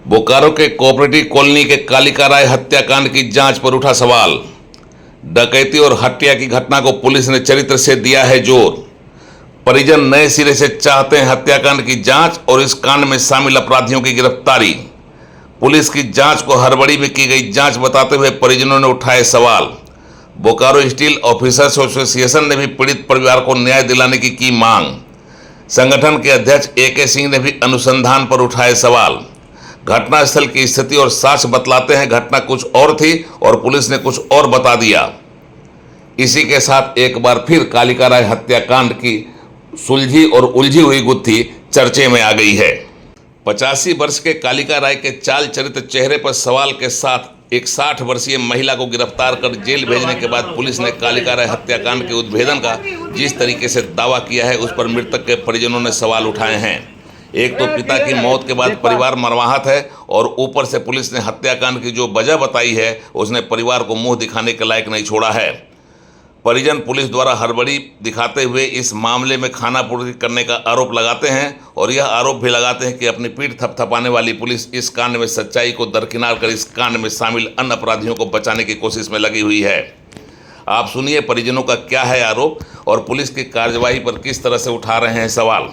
बोकारो के cooperative colony के कालिका राय हत्याकांड की जांच पर उठा सवाल। डकैती और हत्या की घटना को पुलिस ने चरित्र से दिया है जोर। परिजन नए सिरे से चाहते हैं हत्याकांड की जांच और इस कांड में शामिल अपराधियों की गिरफ्तारी। पुलिस की जांच को हड़बड़ी में की गई जांच बताते हुए परिजनों ने उठाए सवाल। बोकारो स्टील ऑफिसर्स एसोसिएशन ने भी पीड़ित परिवार को न्याय दिलाने की मांग। संगठन के अध्यक्ष AK सिंह ने भी अनुसंधान पर उठाए सवाल। घटनास्थल की स्थिति और साक्ष्य बतलाते हैं घटना कुछ और थी और पुलिस ने कुछ और बता दिया। इसी के साथ एक बार फिर कालिका राय हत्याकांड की सुलझी और उलझी हुई गुत्थी चर्चे में आ गई है। 85 वर्ष के कालिका राय के चाल चरित्र चेहरे पर सवाल के साथ एक 60 वर्षीय महिला को गिरफ्तार कर जेल भेजने के बाद पुलिस ने कालिका राय हत्याकांड के उद्भेदन का जिस तरीके से दावा किया है उस पर मृतक के परिजनों ने सवाल उठाए हैं। एक तो पिता की मौत के बाद परिवार मर्माहत है और ऊपर से पुलिस ने हत्याकांड की जो वजह बताई है उसने परिवार को मुंह दिखाने के लायक नहीं छोड़ा है। परिजन पुलिस द्वारा हड़बड़ी दिखाते हुए इस मामले में खानापूर्ति करने का आरोप लगाते हैं और यह आरोप भी लगाते हैं कि अपनी पीठ थपथपाने वाली पुलिस इस कांड में सच्चाई को दरकिनार कर इस कांड में शामिल अन्य अपराधियों को बचाने की कोशिश में लगी हुई है। आप सुनिए परिजनों का क्या है आरोप और पुलिस की कार्यवाही पर किस तरह से उठा रहे हैं सवाल।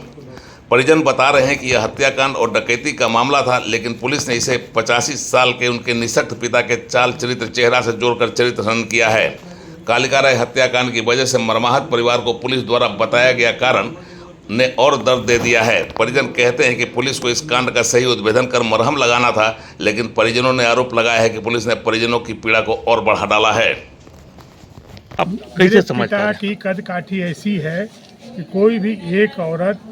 परिजन बता रहे हैं कि यह हत्याकांड और डकैती का मामला था, लेकिन पुलिस ने इसे 85 साल के उनके निःशक्त पिता के चाल चरित्र चेहरा से जोड़कर चरित्र हनन किया है। कालिका राय हत्याकांड की वजह से मर्माहत परिवार को पुलिस द्वारा बताया गया कारण ने और दर्द दे दिया है। परिजन कहते हैं कि पुलिस को इस कांड का सही उद्भेदन कर मरहम लगाना था, लेकिन परिजनों ने आरोप लगाया है कि पुलिस ने परिजनों की पीड़ा को और बढ़ा डाला है। अब कैसे समझता है कि कद काठी ऐसी है कि कोई भी एक औरत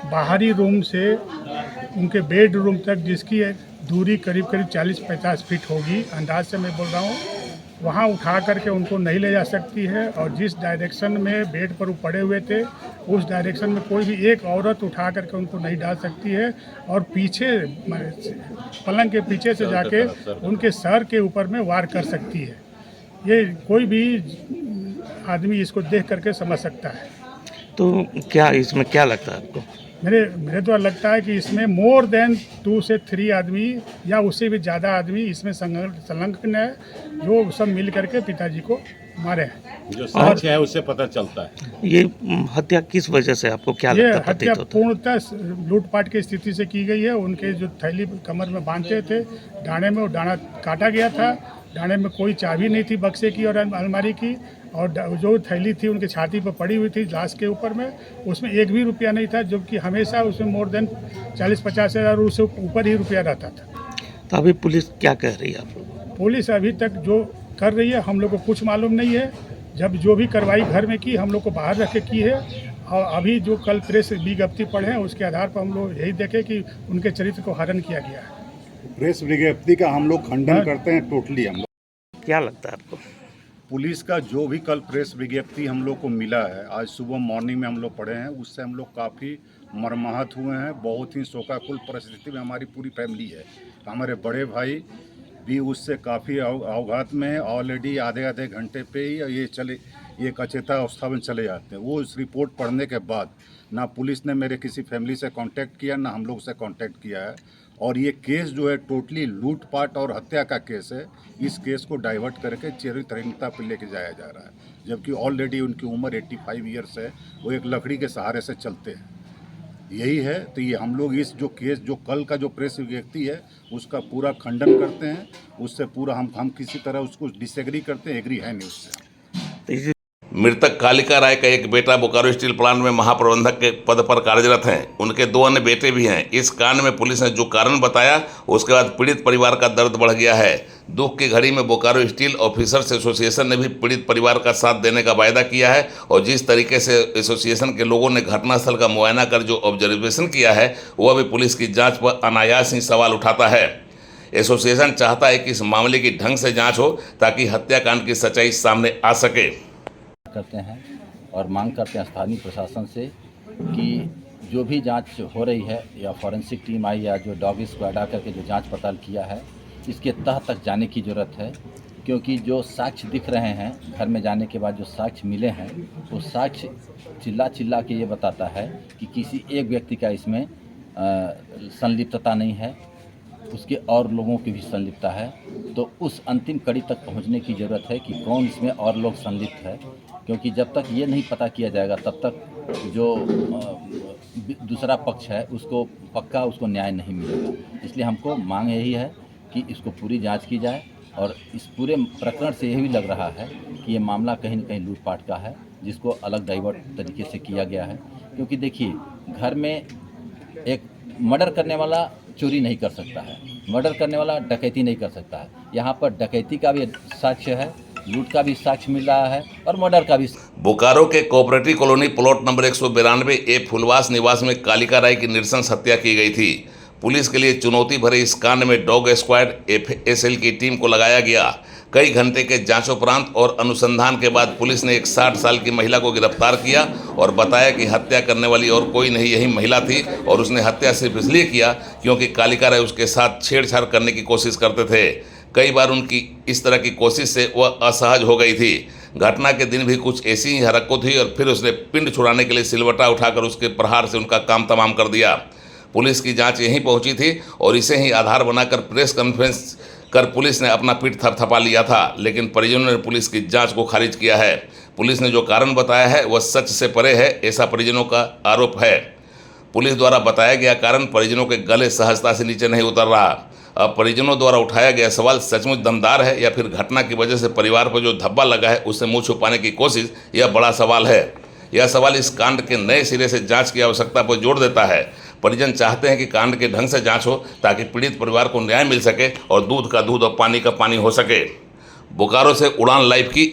बाहरी रूम से उनके बेडरूम तक, जिसकी दूरी करीब 40-50 फीट होगी, अंदाज से मैं बोल रहा हूँ, वहाँ उठा करके उनको नहीं ले जा सकती है। और जिस डायरेक्शन में बेड पर वो पड़े हुए थे उस डायरेक्शन में कोई भी एक औरत उठा करके उनको नहीं डाल सकती है। और पीछे पलंग के पीछे से जाके उनके सर के ऊपर में वार कर सकती है। ये कोई भी आदमी इसको देख करके समझ सकता है। तो क्या इसमें क्या लगता है आपको? मेरे तो लगता है कि इसमें मोर देन 2 से 3 आदमी या उससे भी ज़्यादा आदमी इसमें संलग्न है, जो सब मिल करके पिताजी को मारे हैं। जो सच है उससे पता चलता है। ये हत्या किस वजह से आपको क्या लगता है? ये हत्या पूर्णतः लूटपाट की स्थिति से की गई है। उनके जो थैली कमर में बांधते थे, डाणे में वो डाना काटा गया था। डाणे में कोई चाबी नहीं थी बक्से की और अलमारी की, और जो थैली थी उनकी छाती पर पड़ी हुई थी लाश के ऊपर में, उसमें एक भी रुपया नहीं था, जबकि हमेशा उसमें मोर देन 40-50 हज़ार उससे ऊपर ही रुपया रहता था। तो अभी पुलिस क्या कह रही है आपको? पुलिस अभी तक जो कर रही है हम लोग को कुछ मालूम नहीं है। जब जो भी कार्रवाई घर में की हम लोग को बाहर रख के की है, और अभी जो कल प्रेस विज्ञप्ति पढ़े हैं उसके आधार पर हम लोग यही देखें कि उनके चरित्र को हनन किया गया है। प्रेस विज्ञप्ति का हम लोग खंडन करते हैं टोटली। हम लोग क्या लगता है आपको? पुलिस का जो भी कल प्रेस विज्ञप्ति हम लोग को मिला है, आज सुबह मॉर्निंग में हम लोग पढ़े हैं, उससे हम लोग काफ़ी मर्माहत हुए हैं। बहुत ही शोकाकुल परिस्थिति में हमारी पूरी फैमिली है। हमारे बड़े भाई भी उससे काफ़ी अवघात में है। ऑलरेडी आधे घंटे पे ही ये एक अचेता अवस्था में चले जाते हैं। वो इस रिपोर्ट पढ़ने के बाद ना पुलिस ने मेरे किसी फैमिली से कांटेक्ट किया, ना हम लोग से कांटेक्ट किया है। और ये केस जो है टोटली लूटपाट और हत्या का केस है। इस केस को डाइवर्ट करके चरित्रहीनता पर लेके जाया जा रहा है, जबकि ऑलरेडी उनकी उम्र 85 ईयर्स है। वो एक लकड़ी के सहारे से चलते हैं। यही है। तो ये हम लोग इस जो केस जो कल का जो प्रेस विज्ञप्ति है उसका पूरा खंडन करते हैं। उससे पूरा हम किसी तरह उसको डिसएग्री करते हैं, एग्री है नहीं उससे। मृतक कालिका राय का एक बेटा बोकारो स्टील प्लांट में महाप्रबंधक के पद पर कार्यरत हैं। उनके 2 अन्य बेटे भी हैं। इस कांड में पुलिस ने जो कारण बताया उसके बाद पीड़ित परिवार का दर्द बढ़ गया है। दुख की घड़ी में बोकारो स्टील ऑफिसर्स एसोसिएशन ने भी पीड़ित परिवार का साथ देने का वायदा किया है और जिस तरीके से एसोसिएशन के लोगों ने घटनास्थल का मुआयना कर जो ऑब्जर्वेशन किया है वह भी पुलिस की जाँच पर अनायास ही सवाल उठाता है। एसोसिएशन चाहता है कि इस मामले की ढंग से जाँच हो ताकि हत्याकांड की सच्चाई सामने आ सके। करते हैं और मांग करते हैं स्थानीय प्रशासन से कि जो भी जांच हो रही है या फॉरेंसिक टीम आई या जो डॉग स्क्वाड आकर के जो जांच पड़ताल किया है इसके तह तक जाने की ज़रूरत है। क्योंकि जो साक्ष्य दिख रहे हैं घर में जाने के बाद जो साक्ष्य मिले हैं वो साक्ष्य चिल्ला के ये बताता है कि किसी एक व्यक्ति का इसमें संलिप्तता नहीं है। उसके और लोगों की भी संलिप्तता है, तो उस अंतिम कड़ी तक पहुंचने की ज़रूरत है कि कौन इसमें और लोग संलिप्त है, क्योंकि जब तक ये नहीं पता किया जाएगा तब तक जो दूसरा पक्ष है उसको पक्का उसको न्याय नहीं मिलेगा। इसलिए हमको मांग यही है कि इसको पूरी जांच की जाए और इस पूरे प्रकरण से यही लग रहा है कि ये मामला कहीं न कहीं लूटपाट का है, जिसको अलग डाइवर्ट तरीके से किया गया है। क्योंकि देखिए, घर में एक मर्डर करने वाला चोरी नहीं कर सकता है, मर्डर करने वाला डकैती नहीं कर सकता है। यहाँ पर डकैती का भी साक्ष्य है, लूट का भी साक्ष्य मिल रहा है और मर्डर का भी। बोकारो के कोऑपरेटिव कॉलोनी प्लॉट नंबर 192 ए फुलवास निवास में कालिका राय की नृशंस हत्या की गई थी। पुलिस के लिए चुनौती भरे इस कांड में डॉग स्क्वाड एफएसएल की टीम को लगाया गया। कई घंटे के जांचोपरांत और अनुसंधान के बाद पुलिस ने एक 60 साल की महिला को गिरफ्तार किया और बताया कि हत्या करने वाली और कोई नहीं, यही महिला थी और उसने हत्या सिर्फ इसलिए किया क्योंकि कालिका राय उसके साथ छेड़छाड़ करने की कोशिश करते थे। कई बार उनकी इस तरह की कोशिश से वह असहज हो गई थी। घटना के दिन भी कुछ ऐसी ही हरकत हुई और फिर उसने पिंड छुड़ाने के लिए सिलवटा उठाकर उसके प्रहार से उनका काम तमाम कर दिया। पुलिस की जांच यहीं पहुंची थी और इसे ही आधार बनाकर प्रेस कॉन्फ्रेंस कर पुलिस ने अपना पीठ थपथपा लिया था, लेकिन परिजनों ने पुलिस की जांच को खारिज किया है। पुलिस ने जो कारण बताया है वह सच से परे है, ऐसा परिजनों का आरोप है। पुलिस द्वारा बताया गया कारण परिजनों के गले सहजता से नीचे नहीं उतर रहा। अब परिजनों द्वारा उठाया गया सवाल सचमुच दमदार है या फिर घटना की वजह से परिवार पर जो धब्बा लगा है उससे मुंह छुपाने की कोशिश, यह बड़ा सवाल है। यह सवाल इस कांड के नए सिरे से जांच की आवश्यकता पर जोर देता है। परिजन चाहते हैं कि कांड के ढंग से जांच हो ताकि पीड़ित परिवार को न्याय मिल सके और दूध का दूध और पानी का पानी हो सके। बोकारो से उड़ान लाइव की